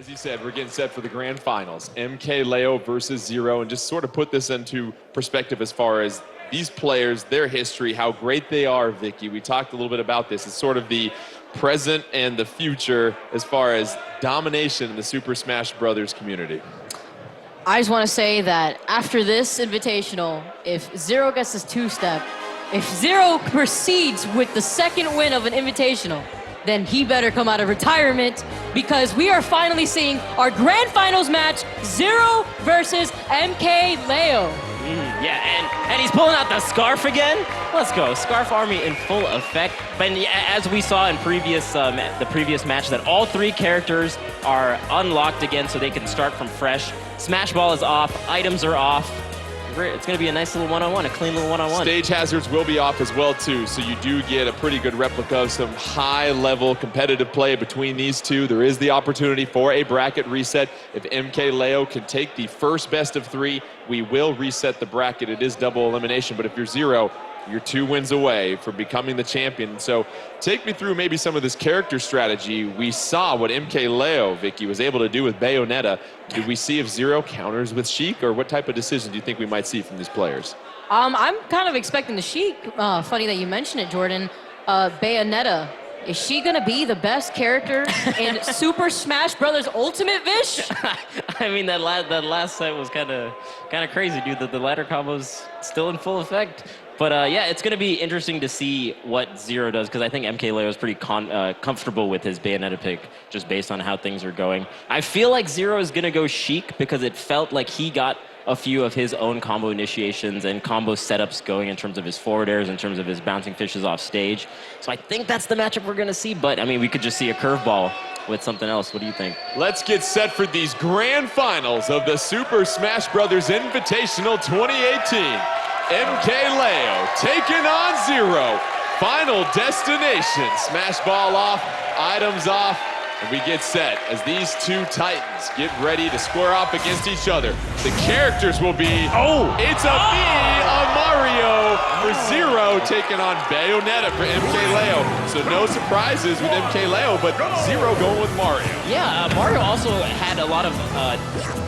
As you said, we're getting set for the grand finals. MK Leo versus Zero, and just sort of put this into perspective as far as these players, their history, how great they are, Vicky. We talked a little bit about this. It's sort of the present and the future as far as domination in the Super Smash Brothers community. I just want to say that after this Invitational, if Zero gets his two-step, if Zero proceeds with the second win of an Invitational, then he better come out of retirement, because we are finally seeing our grand finals match, Zero versus MK Leo. Yeah, and he's pulling out the scarf again. Let's go, Scarf Army in full effect. But as we saw in the previous match, that all three characters are unlocked again, so they can start from fresh. Smash Ball is off, items are off. It's going to be a nice little one-on-one, a clean little one-on-one. Stage hazards will be off as well, too, so you do get a pretty good replica of some high-level competitive play between these two. There is the opportunity for a bracket reset. If MK Leo can take the first best of three, we will reset the bracket. It is double elimination, but if you're Zero, you're 2 wins away from becoming the champion. So take me through maybe some of this character strategy. We saw what MK Leo, Vicky, was able to do with Bayonetta. Did we see if Zero counters with Sheik, or what type of decision do you think we might see from these players? I'm kind of expecting the Sheik. Funny that you mentioned it, Jordan. Bayonetta, is she gonna be the best character in Super Smash Brothers Ultimate, Vish? I mean, that last set was kind of crazy, dude. The ladder combo's still in full effect. But yeah, it's going to be interesting to see what Zero does, because I think MK Leo is pretty comfortable with his Bayonetta pick, just based on how things are going. I feel like Zero is going to go Sheik, because it felt like he got a few of his own combo initiations and combo setups going in terms of his forward airs, in terms of his bouncing fishes off stage. So I think that's the matchup we're going to see, but I mean, we could just see a curveball with something else. What do you think? Let's get set for these grand finals of the Super Smash Brothers Invitational 2018. MK Leo taking on Zero. Final destination. Smash Ball off, items off, and we get set as these two titans get ready to square off against each other. The characters will be, it's a V of Mario for Zero taking on Bayonetta for MK Leo. So no surprises with MK Leo, but Zero going with Mario. Yeah, Mario also had a lot of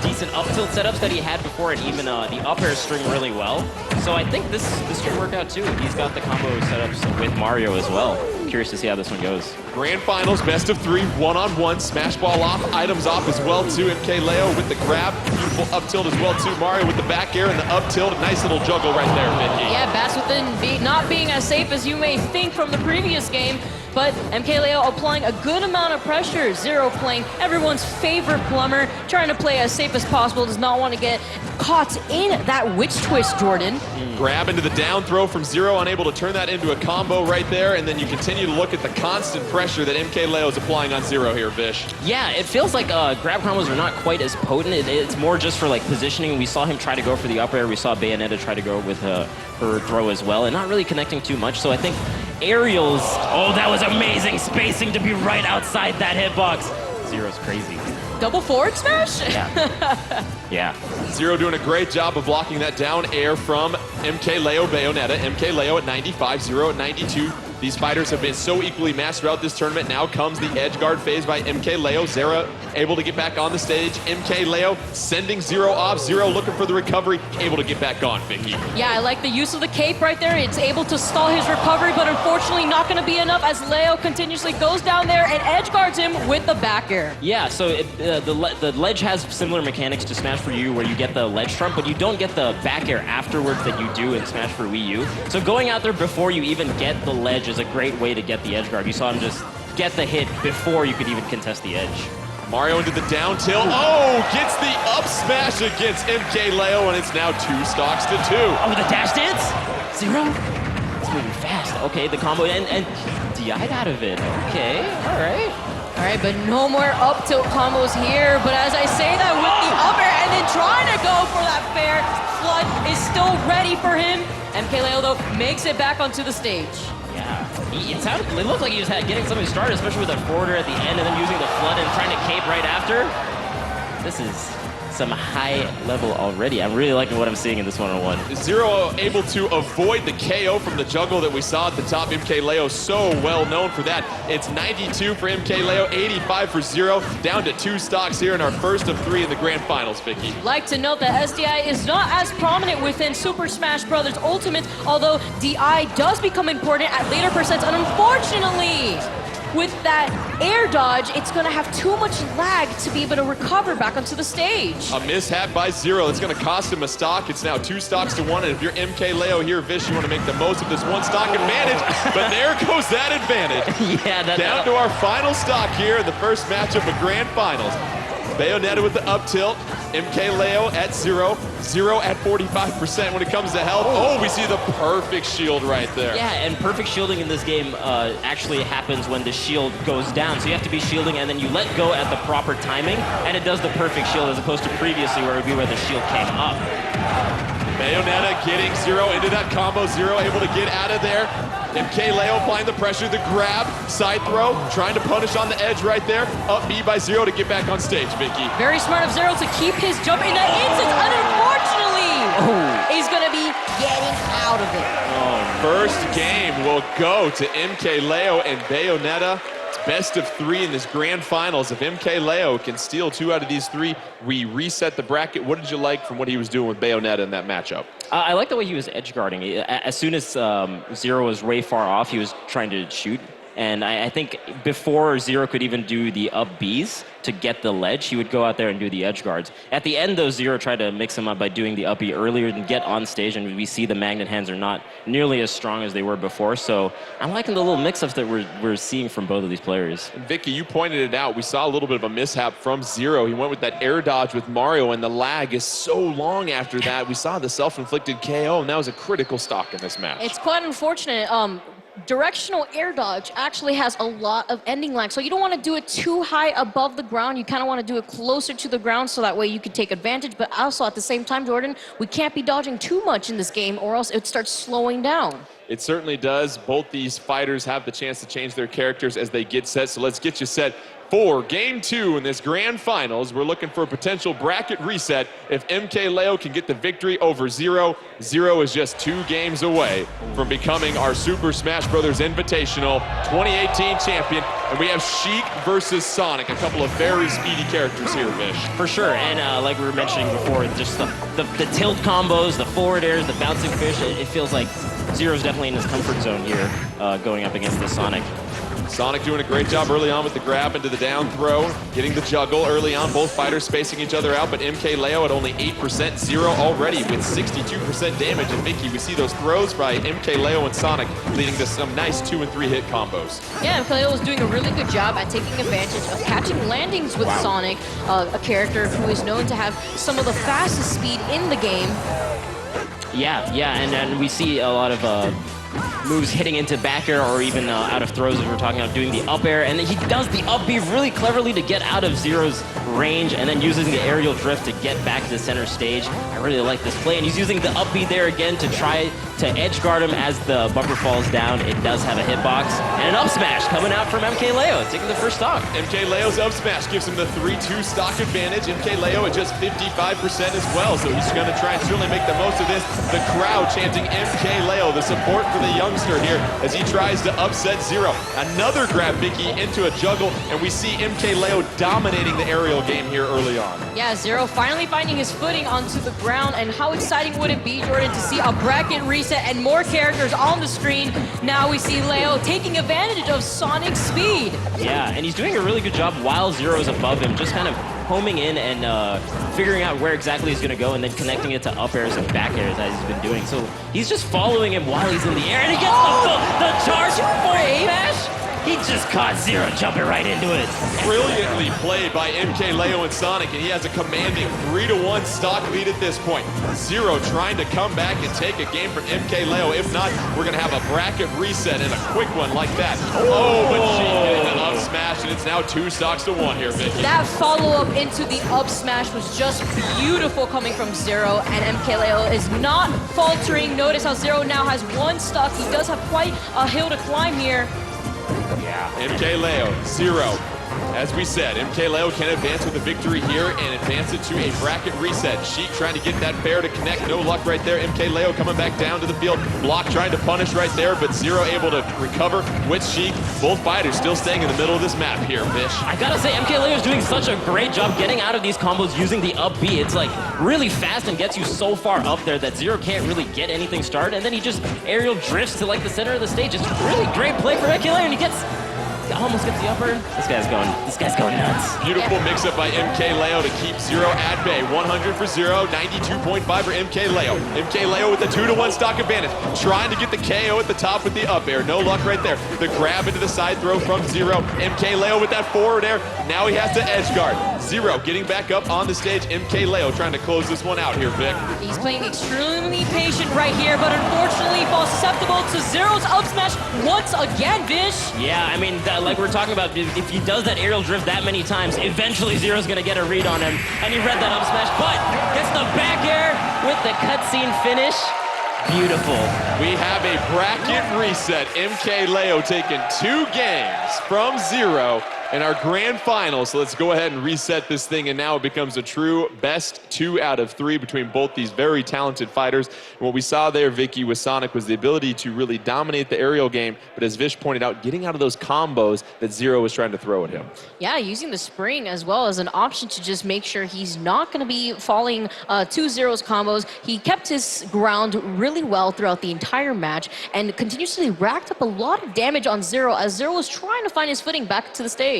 decent up tilt setups that he had before, and even the up air string really well. So I think this should work out too. He's got the combo setups with Mario as well. Curious to see how this one goes. Grand finals, best of 3, one-on-one, Smash Ball off, items off as well too. MK Leo with the grab, beautiful up tilt as well too. Mario with the back air and the up tilt, a nice little juggle right there, Vicky. Yeah, Bass within not being as safe as you may think from the previous game, but MK Leo applying a good amount of pressure. Zero playing everyone's favorite plumber, trying to play as safe as possible, does not want to get caught in that witch twist, Jordan. Grab into the down throw from Zero, unable to turn that into a combo right there, and then you continue to look at the constant pressure that MK Leo is applying on Zero here, Vish. Yeah, it feels like grab combos are not quite as potent. It's more just for like positioning. We saw him try to go for the up air. We saw Bayonetta try to go with her throw as well, and not really connecting too much. So I think aerials, that was amazing spacing to be right outside that hitbox. Zero's crazy. Double forward smash? Yeah. Yeah. Zero doing a great job of blocking that down air from MK Leo Bayonetta. MK Leo at 95, Zero at 92. These fighters have been so equally matched throughout this tournament. Now comes the edge guard phase by MK Leo. Zero able to get back on the stage. MK Leo sending Zero off. Zero looking for the recovery, able to get back on, Vicky. Yeah, I like the use of the cape right there. It's able to stall his recovery, but unfortunately not going to be enough as Leo continuously goes down there and edge guards him with the back air. Yeah, so the ledge has similar mechanics to Smash for U, where you get the ledge trump, but you don't get the back air afterwards that you do in Smash for Wii U. So going out there before you even get the ledge is a great way to get the edge guard. You saw him just get the hit before you could even contest the edge. Mario into the down tilt. Gets the up smash against MK Leo, and it's now 2 stocks to 2. Oh, the dash dance? Zero? It's moving fast. Okay, the combo, and DI'd out of it. Okay, all right. All right, but no more up tilt combos here. But as I say that with the up air and then trying to go for that fair, Flood is still ready for him. MK Leo, though, makes it back onto the stage. Yeah, it looked like he was getting something started, especially with that forwarder at the end and then using the flood and trying to cape right after. This is some high level already. I'm really liking what I'm seeing in this one-on-one. Zero able to avoid the KO from the juggle that we saw at the top. MKLeo so well known for that. It's 92 for MKLeo, 85 for Zero. Down to 2 stocks here in our first of 3 in the grand finals, Vicky. Like to note that SDI is not as prominent within Super Smash Bros. Ultimate, although DI does become important at later percents, and unfortunately, with that air dodge, it's gonna have too much lag to be able to recover back onto the stage. A mishap by Zero. It's gonna cost him a stock. It's now 2 stocks to 1, and if you're MKLeo here, Vish, you wanna make the most of this 1 stock advantage, but there goes that advantage. Yeah, Down to our final stock here in the first matchup of grand finals. Bayonetta with the up tilt, MKLeo at 0, Zero at 45% when it comes to health. Oh, we see the perfect shield right there. Yeah, and perfect shielding in this game actually happens when the shield goes down. So you have to be shielding and then you let go at the proper timing, and it does the perfect shield as opposed to previously where it would be where the shield came up. Bayonetta getting Zero into that combo. Zero able to get out of there. MKLeo applying the pressure, the grab, side throw, trying to punish on the edge right there. Up B by Zero to get back on stage, Vicky. Very smart of Zero to keep his jump in that instant, and unfortunately, he's gonna be getting out of it. First game will go to MKLeo and Bayonetta. It's best of 3 in this grand finals. If MKLeo can steal 2 out of these 3, we reset the bracket. What did you like from what he was doing with Bayonetta in that matchup? I like the way he was edge guarding. As soon as Zero was way far off, he was trying to shoot. And I think before Zero could even do the up Bs to get the ledge, he would go out there and do the edge guards. At the end, though, Zero tried to mix him up by doing the up B earlier and get on stage, and we see the magnet hands are not nearly as strong as they were before. So I'm liking the little mix-ups that we're seeing from both of these players. And Vicky, you pointed it out. We saw a little bit of a mishap from Zero. He went with that air dodge with Mario, and the lag is so long after that. We saw the self-inflicted KO, and that was a critical stock in this match. It's quite unfortunate. Directional air dodge actually has a lot of ending lag, so you don't want to do it too high above the ground. You kind of want to do it closer to the ground so that way you can take advantage, but also at the same time, Jordan, we can't be dodging too much in this game or else it starts slowing down. It certainly does. Both these fighters have the chance to change their characters as they get set, so let's get you set for Game 2 in this grand finals. We're looking for a potential bracket reset. If MKLeo can get the victory over Zero, Zero is just 2 games away from becoming our Super Smash Bros. Invitational 2018 champion. And we have Sheik versus Sonic, a couple of very speedy characters here, Vish. For sure, and like we were mentioning before, just the tilt combos, the forward airs, the bouncing fish, it feels like Zero's definitely in his comfort zone here going up against the Sonic. Sonic doing a great job early on with the grab into the down throw, getting the juggle early on, both fighters spacing each other out, but MKLeo at only 8%, Zero already with 62% damage. And Vicky, we see those throws by MKLeo and Sonic leading to some nice 2- and 3-hit combos. Yeah, MKLeo is doing a really good job at taking advantage of catching landings with Sonic, a character who is known to have some of the fastest speed in the game. Yeah, and we see a lot of moves hitting into back air or even out of throws, as we were talking about, doing the up air, and then he does the up B really cleverly to get out of Zero's range and then using the aerial drift to get back to the center stage. I really like this play, and he's using the up B there again to try to edge guard him as the bumper falls down. It does have a hitbox, and an up smash coming out from MKLeo, taking the first stock. MKLeo's up smash gives him the 3-2 stock advantage. MKLeo at just 55% as well, so he's going to try and certainly make the most of this. The crowd chanting MKLeo, the support for the youngster here as he tries to upset Zero. Another grab, Vicky, into a juggle, and we see MKLeo dominating the aerial game here early on. Yeah, Zero finally finding his footing onto the ground, and how exciting would it be, Jordan, to see a bracket reset and more characters on the screen. Now we see Leo taking advantage of Sonic's speed. Yeah, and he's doing a really good job while Zero is above him, just kind of homing in and figuring out where exactly he's going to go and then connecting it to up airs and back airs as he's been doing. So he's just following him while he's in the air, and he gets the charge forward smash. He just caught Zero jumping right into it. Brilliantly played by MKLeo and Sonic, and he has a commanding 3-1 stock lead at this point. Zero trying to come back and take a game from MKLeo. If not, we're going to have a bracket reset and a quick one like that. Oh, but she getting an up smash, and it's now 2 stocks to 1 here, Vicky. That follow-up into the up smash was just beautiful coming from Zero, and MKLeo is not faltering. Notice how Zero now has 1 stock. He does have quite a hill to climb here. MKLeo, Zero, As we said, MK Leo can advance with a victory here and advance it to a bracket reset. Sheik trying to get that fair to connect. No luck right there. MK Leo coming back down to the field. Block trying to punish right there, but Zero able to recover with Sheik. Both fighters still staying in the middle of this map here, Fish. I gotta say, MK Leo is doing such a great job getting out of these combos using the up B. It's like really fast and gets you so far up there that Zero can't really get anything started, and then he just aerial drifts to like the center of the stage. It's really great play for MK Leo, and he almost gets the upper. This guy's going nuts. Beautiful mix-up by MK Leo to keep Zero at bay. 100 for Zero, 92.5 for MK Leo. MK Leo with the 2-to-1 stock advantage. Trying to get the KO at the top with the up air. No luck right there. The grab into the side throw from Zero. MK Leo with that forward air. Now he has to edge guard. Zero getting back up on the stage. MK Leo trying to close this one out here, Vic. He's playing extremely patient right here, but unfortunately falls susceptible to Zero's up smash once again, Vish. Yeah, I mean, like we're talking about, if he does that aerial drift that many times, eventually Zero's gonna get a read on him, and he read that up smash, but gets the back air with the cutscene finish. Beautiful. We have a bracket reset. MK Leo taking 2 games from Zero in our grand final. So let's go ahead and reset this thing, and now it becomes a true best 2 out of 3 between both these very talented fighters. And what we saw there, Vicky, with Sonic was the ability to really dominate the aerial game, but as Vish pointed out, getting out of those combos that Zero was trying to throw at him. Yeah, using the spring as well as an option to just make sure he's not going to be falling to Zero's combos. He kept his ground really well throughout the entire match and continuously racked up a lot of damage on Zero as Zero was trying to find his footing back to the stage.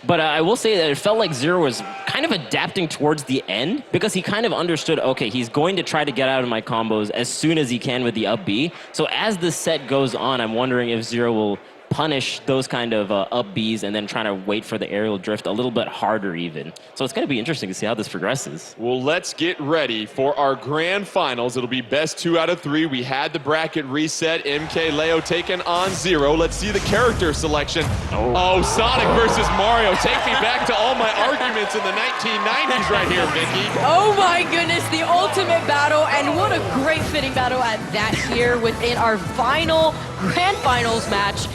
But I will say that it felt like Zero was kind of adapting towards the end because he kind of understood, okay, he's going to try to get out of my combos as soon as he can with the up B. So as the set goes on, I'm wondering if Zero will punish those kind of up Bs and then trying to wait for the aerial drift a little bit harder even. So it's going to be interesting to see how this progresses. Well, let's get ready for our grand finals. It'll be best 2 out of 3. We had the bracket reset. MK Leo taking on Zero. Let's see the character selection. Oh, Sonic versus Mario. Take me back to all my arguments in the 1990s right here, Vicky. Oh my goodness, the ultimate battle, and what a great fitting battle at that here within our final grand finals match.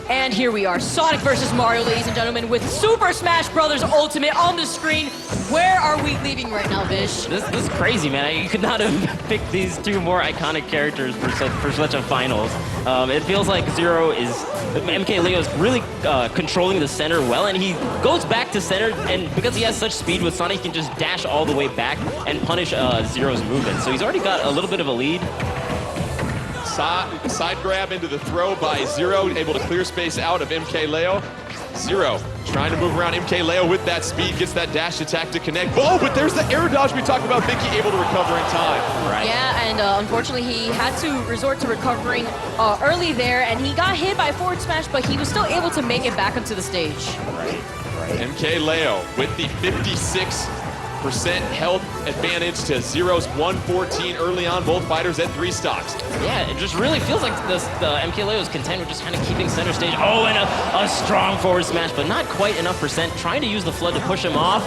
And here we are, Sonic versus Mario, ladies and gentlemen, with Super Smash Bros. Ultimate on the screen. Where are we leaving right now, Vish? This is crazy, man. You could not have picked these 2 more iconic characters for such a finals. It feels like Zero is, MK Leo is really controlling the center well, and he goes back to center, and because he has such speed with Sonic, he can just dash all the way back and punish Zero's movement. So he's already got a little bit of a lead. Side grab into the throw by Zero, able to clear space out of MK Leo. Zero trying to move around MK Leo with that speed, gets that dash attack to connect. Oh, but there's the air dodge we talked about. Vicky able to recover in time. Right. Yeah, and unfortunately he had to resort to recovering early there, and he got hit by forward smash, but he was still able to make it back onto the stage. Right. MK Leo with the 56% health advantage to Zero's 114 early on. Both fighters at 3 stocks. Yeah, it just really feels like the MK Leo is content with just kind of keeping center stage. Oh, and a strong forward smash, but not quite enough percent. Trying to use the flood to push him off.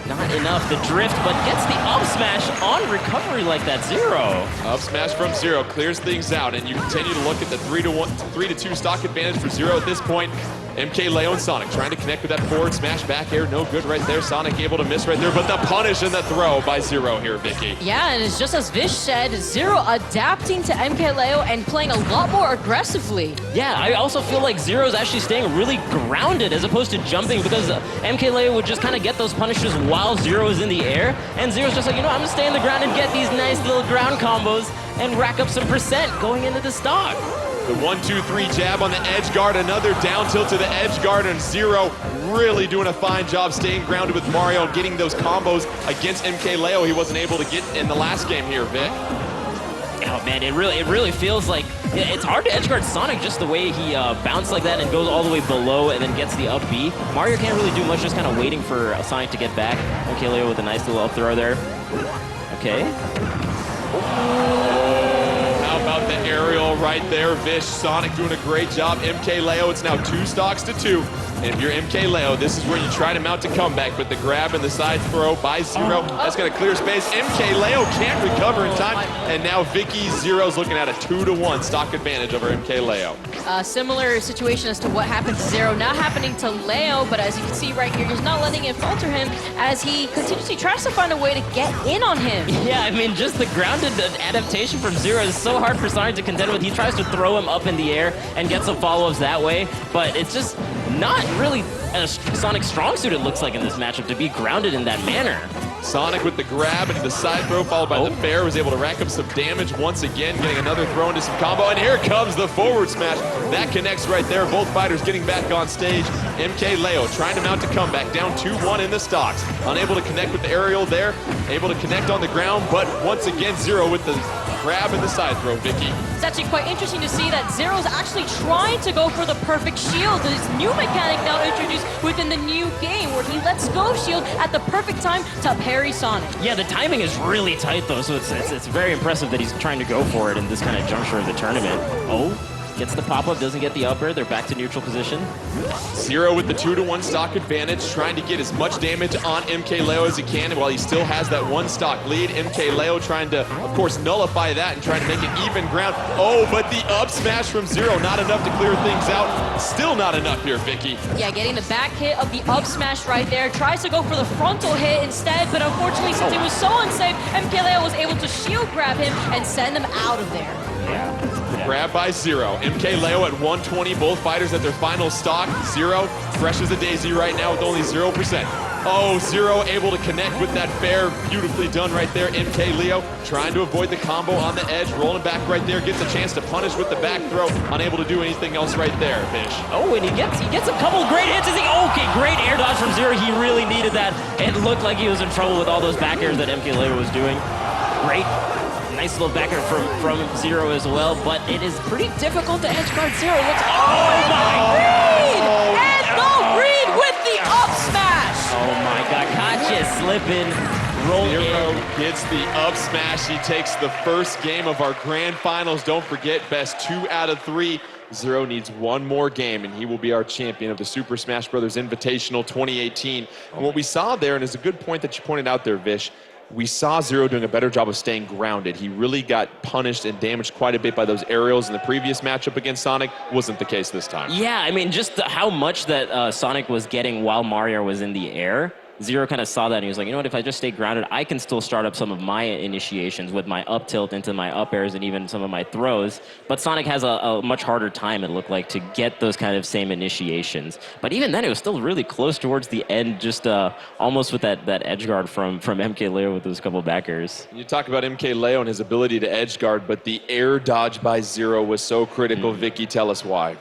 Not enough. The drift, but gets the up smash on recovery like that. Zero. Up smash from Zero clears things out, and you continue to look at the 3-to-2 stock advantage for Zero at this point. MK Leo and Sonic trying to connect with that forward smash back air. No good right there. Sonic able to miss right there, but the punish and the throw by Zero here, Vicky. Yeah, and it's just as Vish said, Zero adapting to MK Leo and playing a lot more aggressively. Yeah, I also feel like Zero's actually staying really grounded as opposed to jumping, because MK Leo would just kind of get those punishes while Zero is in the air, and Zero's just like, you know, I'm gonna stay on the ground and get these nice little ground combos and rack up some percent going into the stock. The 1-2-3 jab on the edge guard, another down tilt to the edge guard, and Zero really doing a fine job staying grounded with Mario and getting those combos against MK Leo he wasn't able to get in the last game here, Vic. Oh man, it really feels like it's hard to edge guard Sonic just the way he bounced like that and goes all the way below and then gets the up B. Mario can't really do much, just kind of waiting for Sonic to get back. MK Leo with a nice little up throw there. Okay. How about the aerial right there? Vish, Sonic doing a great job. MK Leo, it's now 2 stocks to 2. And if you're MK Leo, this is where you try to mount a comeback, but the grab and the side throw by Zero, that's gonna clear space. MK Leo can't recover in time, and now Vicky Zero's looking at a 2-to-1 stock advantage over MK Leo. Similar situation as to what happened to Zero, not happening to Leo, but as you can see right here, he's not letting it falter him as he continuously tries to find a way to get in on him. Yeah, I mean, just the grounded adaptation from Zero is so hard for Sonic to contend with. He tries to throw him up in the air and get some follow-ups that way, but it's just not really a Sonic strong suit, it looks like, in this matchup to be grounded in that manner. Sonic with the grab into the side throw, followed by the fair, was able to rack up some damage once again, getting another throw into some combo, and here comes the forward smash. That connects right there. Both fighters getting back on stage. MK Leo trying to mount a comeback, down 2-1 in the stocks. Unable to connect with the aerial there, able to connect on the ground, but once again, Zero with the grab and the side throw, Vicky. It's actually quite interesting to see that Zero's actually trying to go for the perfect shield. This new mechanic now introduced within the new game where he lets go shield at the perfect time to parry Sonic. Yeah, the timing is really tight though, so it's very impressive that he's trying to go for it in this kind of juncture of the tournament. Oh, gets the pop-up, doesn't get the upper. They're back to neutral position. Zero with the 2-to-1 stock advantage, trying to get as much damage on MK Leo as he can, and while he still has that one stock lead, MK Leo trying to, of course, nullify that and trying to make it even ground. Oh, but the up smash from Zero, not enough to clear things out. Still not enough here, Vicky. Yeah, getting the back hit of the up smash right there. Tries to go for the frontal hit instead, but unfortunately, since it was so unsafe, MK Leo was able to shield grab him and send him out of there. Yeah. Grab by Zero. MK Leo at 120, both fighters at their final stock. Zero, fresh as a daisy right now with only 0%. Oh, Zero able to connect with that fair. Beautifully done right there. MK Leo trying to avoid the combo on the edge, rolling back right there, gets a chance to punish with the back throw. Unable to do anything else right there, Fish. Oh, and he gets a couple of great hits. Okay, great air dodge from Zero. He really needed that. It looked like he was in trouble with all those back airs that MK Leo was doing. Great. Nice little backer from Zero as well, but it is pretty difficult to edge guard Zero. Oh my Reed! And the Reed with the up smash! Oh my god, Katya slipping, roll Zero in. gets the up smash. He takes the first game of our grand finals. Don't forget, best 2 out of 3. Zero needs one more game, and he will be our champion of the Super Smash Bros. Invitational 2018. And what we saw there, and it's a good point that you pointed out there, Vish, we saw Zero doing a better job of staying grounded. He really got punished and damaged quite a bit by those aerials in the previous matchup against Sonic. Wasn't the case this time. Yeah, I mean, just how much that Sonic was getting while Mario was in the air. Zero kind of saw that and he was like, you know what, if I just stay grounded, I can still start up some of my initiations with my up tilt into my up airs and even some of my throws. But Sonic has a much harder time, it looked like, to get those kind of same initiations. But even then, it was still really close towards the end, just almost with that edge guard from MK Leo with those couple back airs. You talk about MK Leo and his ability to edge guard, but the air dodge by Zero was so critical. Vicky, tell us why.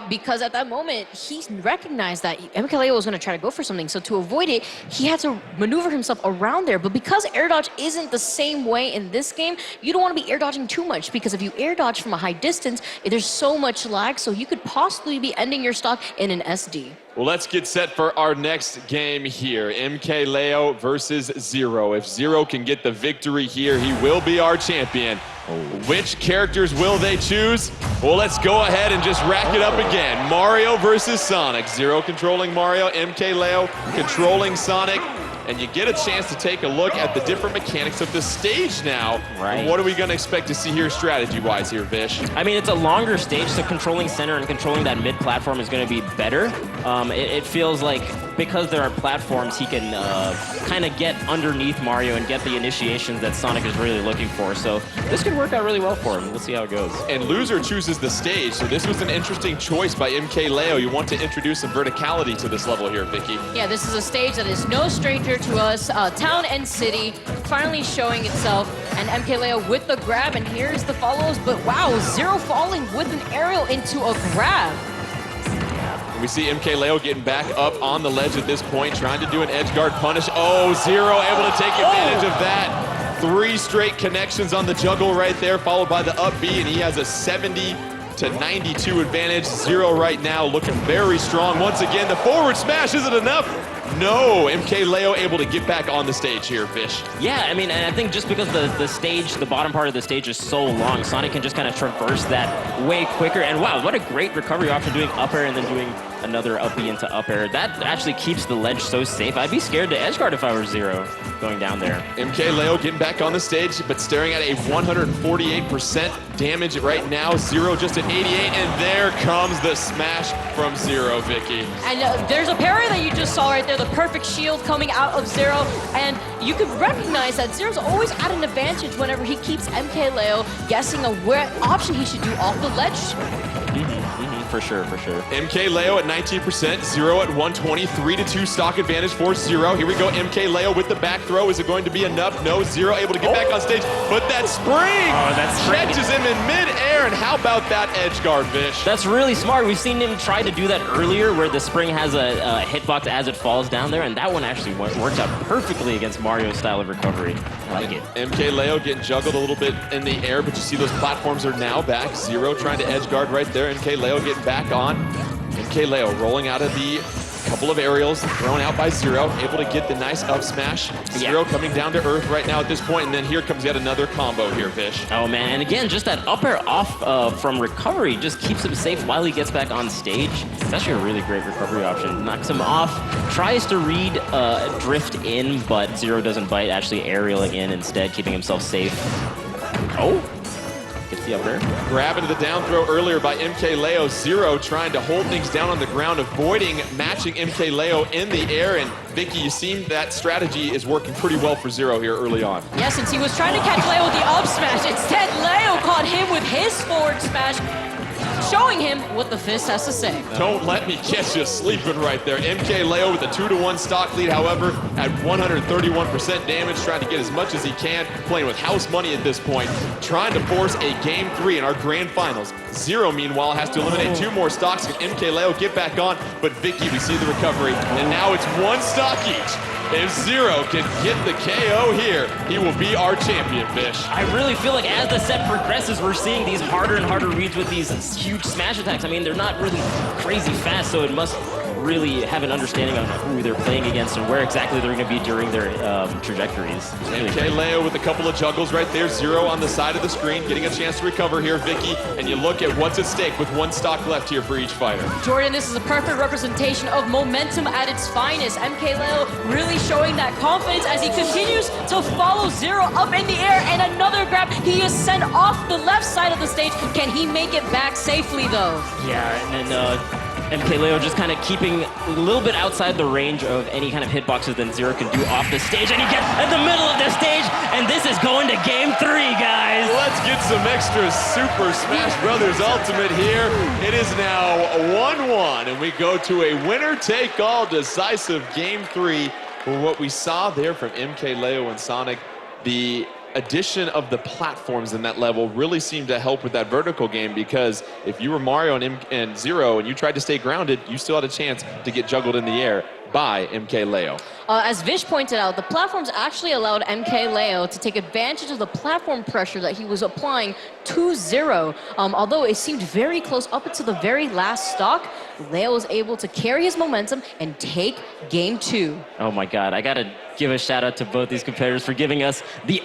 Because at that moment, he recognized that MK Leo was going to try to go for something. So to avoid it, he had to maneuver himself around there. But because air dodge isn't the same way in this game, you don't want to be air dodging too much. Because if you air dodge from a high distance, there's so much lag. So you could possibly be ending your stock in an SD. Well, let's get set for our next game here. MK Leo versus Zero. If Zero can get the victory here, he will be our champion. Which characters will they choose? Well, let's go ahead and just rack it up again. Mario versus Sonic. Zero controlling Mario, MK Leo controlling Sonic. And you get a chance to take a look at the different mechanics of the stage now. Right. What are we going to expect to see here strategy-wise here, Vish? I mean, it's a longer stage, so controlling center and controlling that mid-platform is going to be better. It feels like because there are platforms, he can kind of get underneath Mario and get the initiations that Sonic is really looking for. So this could work out really well for him. We'll see how it goes. And loser chooses the stage, so this was an interesting choice by MK Leo. You want to introduce some verticality to this level here, Vicky. Yeah, this is a stage that is no stranger to us. Town and City finally showing itself. And MK Leo with the grab, and here's the follows. But wow, Zero falling with an aerial into a grab. We see MK Leo getting back up on the ledge at this point, trying to do an edge guard punish. Oh, Zero able to take advantage of that. 3 straight connections on the juggle right there, followed by the up B, and he has a 70 to 92 advantage. Zero right now looking very strong. Once again, the forward smash, is it enough? No, MK Leo able to get back on the stage here, Fish. Yeah, I mean, and I think just because the stage, the bottom part of the stage is so long, Sonic can just kind of traverse that way quicker. And wow, what a great recovery option doing up air and then doing another up B into up air. That actually keeps the ledge so safe. I'd be scared to edge guard if I were Zero going down there. MK Leo getting back on the stage, but staring at a 148% damage right now. Zero just at 88, and there comes the smash from Zero, Vicky. And there's a parry that you just saw right there, the perfect shield coming out of Zero, and you can recognize that Zero's always at an advantage whenever he keeps MK Leo guessing a what option he should do off the ledge. For sure, for sure. MK Leo at 19%, Zero at 120, 3-2 stock advantage for Zero. Here we go, MK Leo with the back throw. Is it going to be enough? No, Zero able to get back on stage, but that spring catches him in mid-air, and how about that edge guard, Vish? That's really smart. We've seen him try to do that earlier where the spring has a hitbox as it falls down there, and that one actually worked out perfectly against Mario's style of recovery. I like it. MK Leo getting juggled a little bit in the air, but you see those platforms are now back. Zero trying to edge guard right there. MK Leo getting back on. MK Leo rolling out of the couple of aerials thrown out by Zero, able to get the nice up smash. Zero coming down to earth right now at this point, and then here comes yet another combo here, Vish. Oh man, and again, just that up air off from recovery just keeps him safe while he gets back on stage. It's actually a really great recovery option. Knocks him off, tries to read drift in, but Zero doesn't bite, actually aerialing in instead, keeping himself safe. Oh. Gets the up air. Grab into the down throw earlier by MK Leo. Zero trying to hold things down on the ground, avoiding matching MK Leo in the air. And Vicky, you seem that strategy is working pretty well for Zero here early on. Yeah, since he was trying to catch Leo with the up smash, instead Leo caught him with his forward smash, showing him what the fist has to say. Don't let me catch you sleeping right there. MK Leo with a 2-1 stock lead, however, at 131% damage, trying to get as much as he can, playing with house money at this point, trying to force a game 3 in our grand finals. Zero, meanwhile, has to eliminate 2 more stocks. Can MK Leo get back on? But Vicky, we see the recovery, and now it's 1 stock each. If Zero can get the KO here, he will be our champion, Vish. I really feel like as the set progresses, we're seeing these harder and harder reads with these huge smash attacks. I mean, they're not really crazy fast, so it must really have an understanding of who they're playing against and where exactly they're going to be during their trajectories. MK Leo with a couple of juggles right there. Zero on the side of the screen, getting a chance to recover here, Vicky. And you look at what's at stake with 1 stock left here for each fighter. Jordan, this is a perfect representation of momentum at its finest. MK Leo really showing that confidence as he continues to follow Zero up in the air, and another grab. He is sent off the left side of the stage. Can he make it back safely though? Yeah, and then MK Leo just kind of keeping a little bit outside the range of any kind of hitboxes that Zero can do off the stage, and he gets in the middle of the stage, and this is going to game 3, guys. Let's get some extra Super Smash Brothers Ultimate here. It is now 1-1, and we go to a winner-take-all decisive game 3 for what we saw there from MK Leo and Sonic. The addition of the platforms in that level really seemed to help with that vertical game, because if you were Mario and Zero and you tried to stay grounded, you still had a chance to get juggled in the air by MK Leo. As Vish pointed out, the platforms actually allowed MK Leo to take advantage of the platform pressure that he was applying to Zero. Although it seemed very close up until the very last stock, Leo was able to carry his momentum and take game 2. Oh my God, I gotta give a shout out to both these competitors for giving us the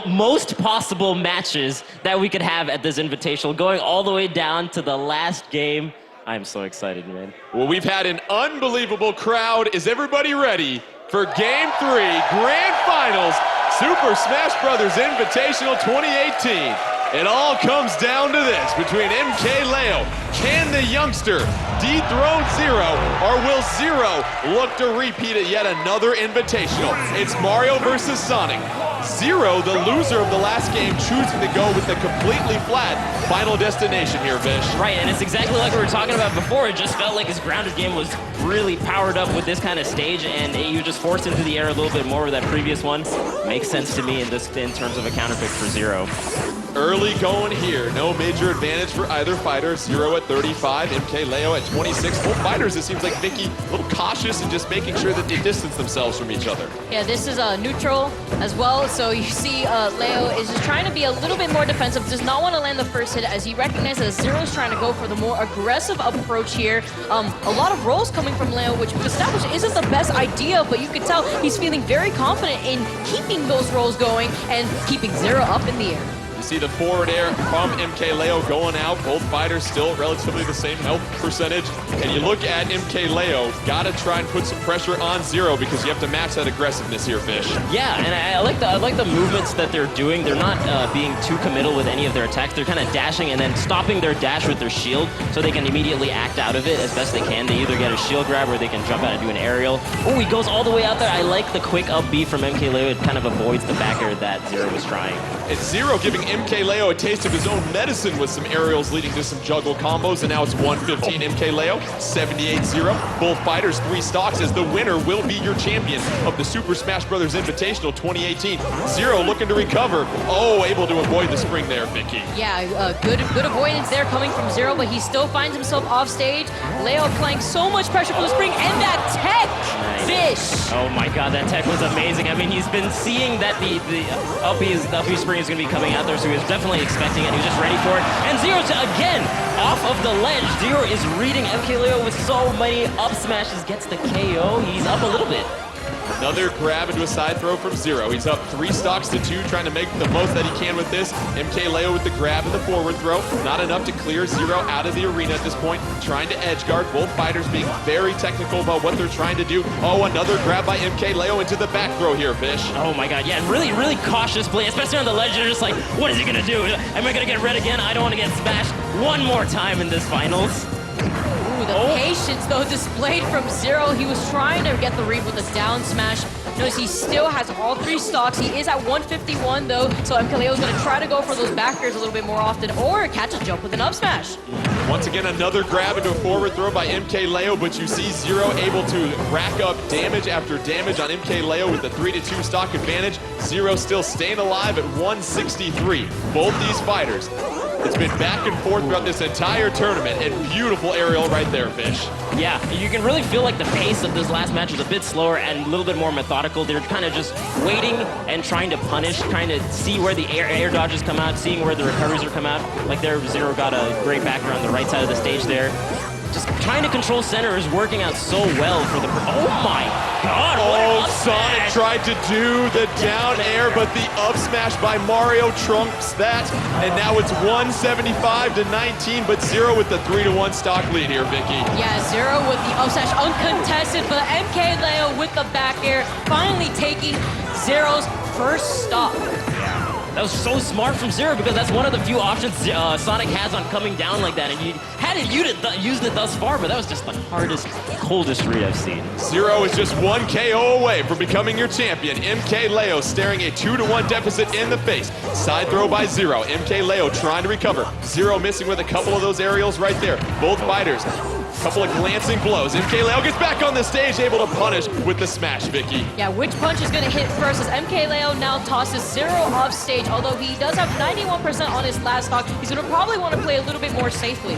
most possible matches that we could have at this Invitational, going all the way down to the last game. I'm so excited, man. Well, we've had an unbelievable crowd. Is everybody ready for Game 3, Grand Finals, Super Smash Brothers Invitational 2018? It all comes down to this between MK Leo. Can the youngster dethrone Zero, or will Zero look to repeat it yet another Invitational? It's Mario versus Sonic. Zero, the loser of the last game, choosing to go with the completely flat final destination here, Vish. Right, and it's exactly like we were talking about before. It just felt like his grounded game was really powered up with this kind of stage, and you just forced into the air a little bit more with that previous one. Makes sense to me in terms of a counterpick for Zero. Early going here, no major advantage for either fighter. Zero at 35, MK Leo at 26. Both fighters, it seems like Vicky a little cautious and just making sure that they distance themselves from each other. Yeah, this is neutral as well, so you see Leo is just trying to be a little bit more defensive, does not want to land the first hit, as he recognizes Zero is trying to go for the more aggressive approach here. A lot of rolls coming from Leo, which we've established isn't the best idea, but you can tell he's feeling very confident in keeping those rolls going and keeping Zero up in the air. see the forward air from MKLeo going out. Both fighters still relatively the same health percentage. And you look at MKLeo, got to try and put some pressure on Zero because you have to match that aggressiveness here, Fish. Yeah, and I like the movements that they're doing. They're not being too committal with any of their attacks. They're kind of dashing and then stopping their dash with their shield so they can immediately act out of it as best they can. They either get a shield grab or they can jump out and do an aerial. Oh, he goes all the way out there. I like the quick up B from MKLeo. It kind of avoids the back air that Zero was trying. It's Zero giving MKLeo a taste of his own medicine with some aerials leading to some juggle combos, and now it's 115 MKLeo, 78-0. Both fighters 3 stocks as the winner will be your champion of the Super Smash Bros. Invitational 2018. Zero looking to recover. Oh, able to avoid the spring there, Vicky. Yeah, good avoidance there coming from Zero, but he still finds himself off stage. Leo applying so much pressure for the spring, and that tech! Fish! Oh my god, that tech was amazing. I mean, he's been seeing that the up B spring is going to be coming out there, so he was definitely expecting it. He was just ready for it. And Zero's again off of the ledge. Zero is reading MKLeo with so many up smashes, gets the KO. He's up a little bit. Another grab into a side throw from Zero. He's up 3 stocks to 2, trying to make the most that he can with this. MKLeo with the grab and the forward throw. Not enough to clear Zero out of the arena at this point. Trying to edge guard. Both fighters being very technical about what they're trying to do. Oh, another grab by MKLeo into the back throw here, Fish. Oh my god, yeah, really cautious play, especially on the ledge. They're just like, what is he gonna do? Am I gonna get red again? I don't want to get smashed one more time in this finals. The patience, though, displayed from Zero. He was trying to get the read with a down smash. Notice he still has all 3 stocks. He is at 151, though, so MKLeo is going to try to go for those back airs a little bit more often or catch a jump with an up smash. Once again, another grab into a forward throw by MKLeo, but you see Zero able to rack up damage after damage on MKLeo with the 3-2 stock advantage. Zero still staying alive at 163. Both these fighters, it's been back and forth throughout this entire tournament, and beautiful aerial right there, Fish. Yeah, you can really feel like the pace of this last match was a bit slower and a little bit more methodical. They're kind of just waiting and trying to punish, trying to see where the air dodges come out, seeing where the recoveries are come out. Like there, Zero got a great backer on the right side of the stage there. Just trying to control center is working out so well for the... Oh my god, oh, Sonic tried to do the down air, but the up smash by Mario trumps that. And now it's 175-19, but Zero with the 3-1 stock lead here, Vicky. Yeah, Zero with the up smash uncontested, but MKLeo with the back air finally taking Zero's first stock. That was so smart from Zero because that's one of the few options Sonic has on coming down like that. And he hadn't used it thus far, but that was just the hardest, coldest read I've seen. Zero is just 1 KO away from becoming your champion. MKLeo staring a 2-1 deficit in the face. Side throw by Zero. MKLeo trying to recover. Zero missing with a couple of those aerials right there. Both fighters. Couple of glancing blows. MKLeo gets back on the stage, able to punish with the smash, Vicky. Yeah, which punch is going to hit first as MKLeo now tosses Zero off stage, although he does have 91% on his last stock. He's going to probably want to play a little bit more safely.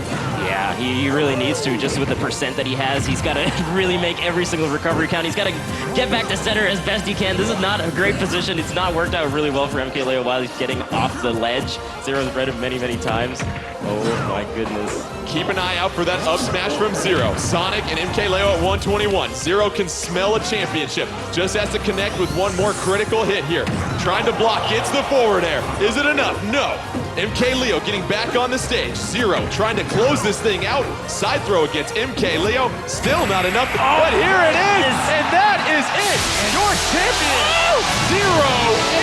Yeah, he really needs to, just with the percent that he has. He's got to really make every single recovery count. He's got to get back to center as best he can. This is not a great position. It's not worked out really well for MKLeo while he's getting off the ledge. Zero's read him many, many times. Oh my goodness. Keep an eye out for that up smash from Zero. Sonic and MKLeo at 121. Zero can smell a championship. Just has to connect with one more critical hit here. Trying to block, gets the forward air. Is it enough? No. MKLeo getting back on the stage. Zero trying to close this thing out. Side throw against MKLeo. Still not enough, but here it is, and that is it. Your champion, Zero,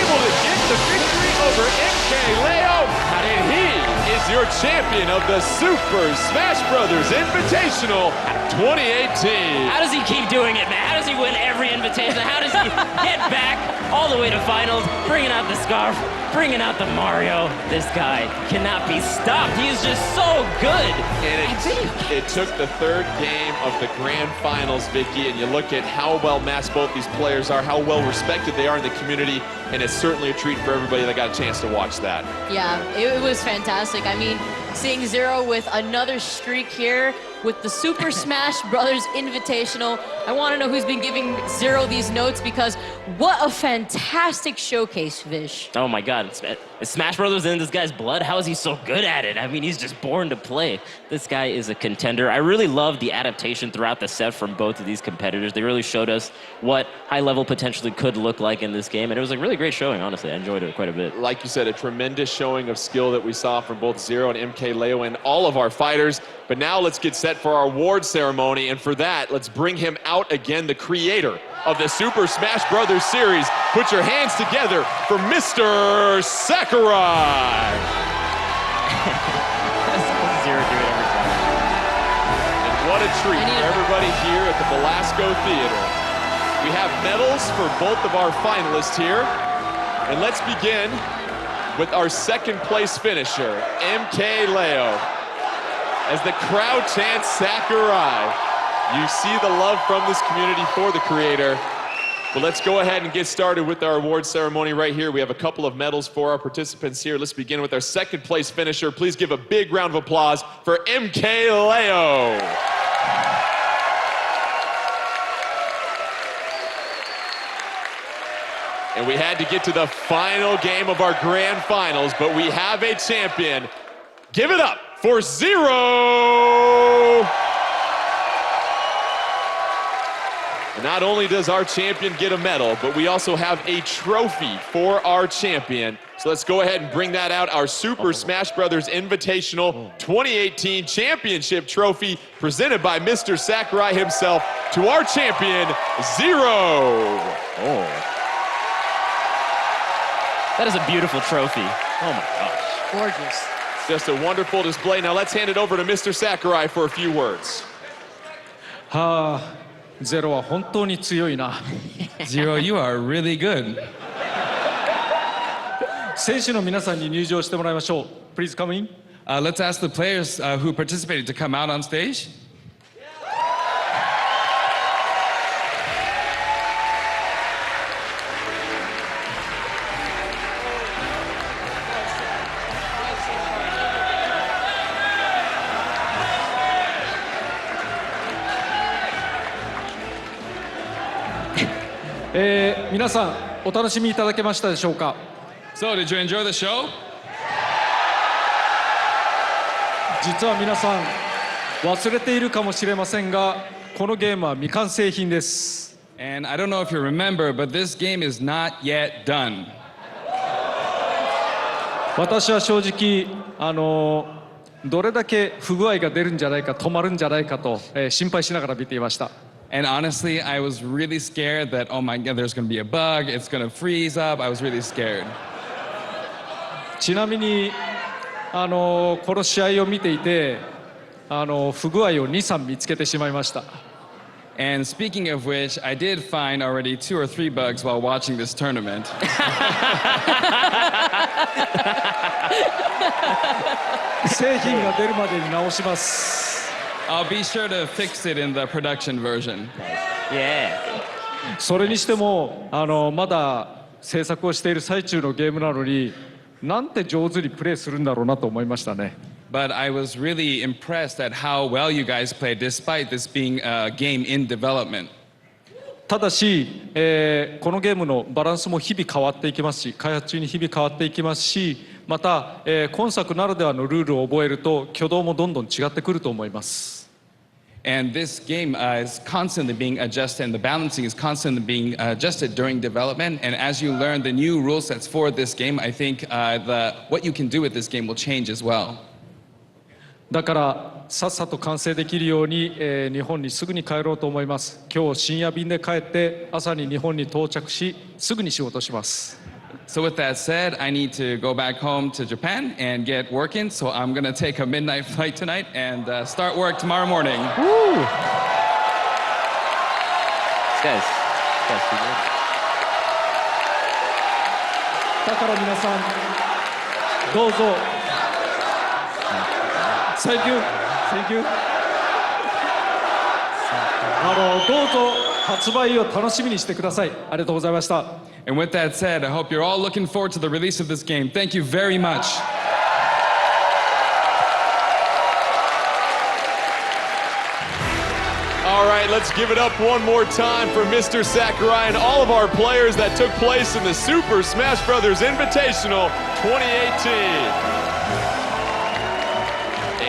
able to get the victory over MKLeo, and he is your champion of the Super Smash Bros. Invitational 2018. How does he keep doing it, man? How does he win every invitation? How does he get back all the way to finals, bringing out the scarf, bringing out the Mario? This guy cannot be stopped. He is just so good. And it took the 3rd game of the grand finals, Vicky, and you look at how well matched both these players are, how well respected they are in the community, and it's certainly a treat for everybody that got a chance to watch that. Yeah, it was fantastic. I mean, seeing Zero with another streak here with the Super Smash Brothers Invitational. I want to know who's been giving Zero these notes because what a fantastic showcase, Vish. Oh my God, it's Smash Brothers in this guy's blood? How is he so good at it? I mean, he's just born to play. This guy is a contender. I really love the adaptation throughout the set from both of these competitors. They really showed us what high level potentially could look like in this game, and it was a really great showing, honestly. I enjoyed it quite a bit. Like you said, a tremendous showing of skill that we saw from both Zero and MKLeo and all of our fighters. But now let's get set for our award ceremony, and for that, let's bring him out again, the creator of the Super Smash Brothers series. Put your hands together for Mr. Sakurai. Zero do it every time. And what a treat for everybody here at the Velasco Theater. We have medals for both of our finalists here. And let's begin with our second place finisher, MKLeo. As the crowd chants Sakurai, you see the love from this community for the creator. But let's go ahead and get started with our award ceremony right here. We have a couple of medals for our participants here. Let's begin with our second place finisher. Please give a big round of applause for MKLeo. And we had to get to the final game of our grand finals, but we have a champion. Give it up for Zero! And not only does our champion get a medal, but we also have a trophy for our champion. So let's go ahead and bring that out, our Super Smash Brothers Invitational 2018 Championship Trophy presented by Mr. Sakurai himself to our champion, Zero. Oh. That is a beautiful trophy. Oh my gosh. Gorgeous. Just a wonderful display. Now let's hand it over to Mr. Sakurai for a few words. Zero は本当に強いな。Zero, you are really good. 選手の皆さんに入場してもらいましょう。Please come in. Let's ask the players who participated to come out on stage. So, 皆さんお楽しみいただけましたでしょうか。 So, did you enjoy the show? 実は皆さん忘れているかもしれませんが、このゲームは未完成品です。 And I don't know if you remember, but this game is not yet done. 私は正直どれだけ不具合が出るんじゃないか、止まるんじゃないかと、心配しながら見ていました。 And honestly, I was really scared that, oh my God, there's going to be a bug, it's going to freeze up. I was really scared. ちなみにこの試合を見ていて不具合を2、3見つけてしまいました。 And speaking of which, I did find already 2 or 3 bugs while watching this tournament. 製品が出るまでに直します。 I'll be sure to fix it in the production version. Yeah. それにしてもまだ制作をしている最中のゲームなのになんて上手にプレイするんだろうなと思いましたね。 But I was really impressed at how well you guys played despite this being a game in development. ただし、このゲームのバランスも日々変わっていきますし、開発中に日々変わっていきますし、また、今作ならではのルールを覚えると挙動もどんどん違ってくると思います。 And this game is constantly being adjusted, and the balancing is constantly being adjusted during development. And as you learn the new rule sets for this game, I think what you can do with this game will change as well. だからさっさと完成できるように、日本にすぐに帰ろうと思います。今日深夜便で帰って朝に日本に到着しすぐに仕事します。 So with that said, I need to go back home to Japan and get working. So I'm going to take a midnight flight tonight and start work tomorrow morning. Woo! This guy's too good. だから皆さんどうぞ。Thank you. Thank you. どうぞ発売を楽しみにしてください。ありがとうございました。 And with that said, I hope you're all looking forward to the release of this game. Thank you very much. All right, let's give it up one more time for Mr. Sakurai and all of our players that took place in the Super Smash Bros. Invitational 2018.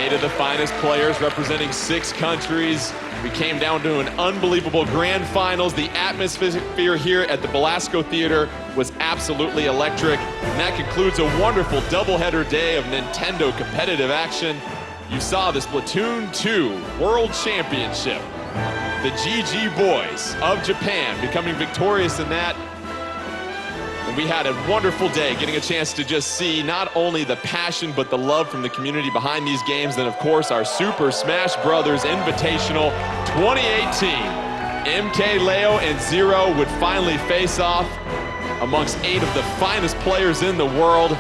8 of the finest players representing 6 countries. We came down to an unbelievable grand finals. The atmosphere here at the Belasco Theater was absolutely electric. And that concludes a wonderful doubleheader day of Nintendo competitive action. You saw the Splatoon 2 World Championship. The GG Boys of Japan becoming victorious in that. And we had a wonderful day getting a chance to just see not only the passion but the love from the community behind these games. Then of course our Super Smash Bros. Invitational 2018. MK Leo and Zero would finally face off amongst 8 of the finest players in the world.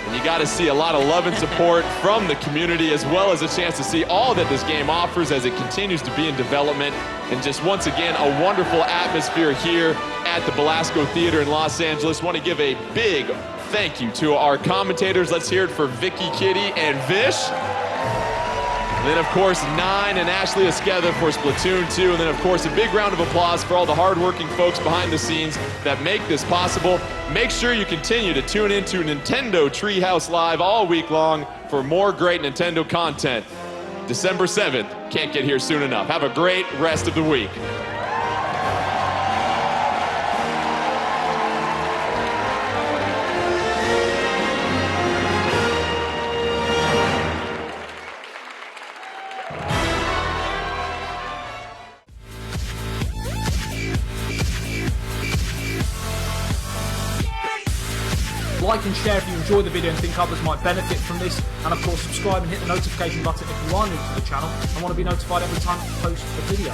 And you got to see a lot of love and support from the community, as well as a chance to see all that this game offers as it continues to be in development. And just once again, a wonderful atmosphere here at the Belasco Theater in Los Angeles. Want to give a big thank you to our commentators. Let's hear it for Vicky, Kitty, and Vish. And then, of course, Nine and Ashley Esqueda for Splatoon 2. And then, of course, a big round of applause for all the hardworking folks behind the scenes that make this possible. Make sure you continue to tune into Nintendo Treehouse Live all week long for more great Nintendo content. December 7th. Can't get here soon enough. Have a great rest of the week. Like and share if you enjoy the video and think others might benefit from this, and of course subscribe and hit the notification button if you are new to the channel and want to be notified every time I post a video.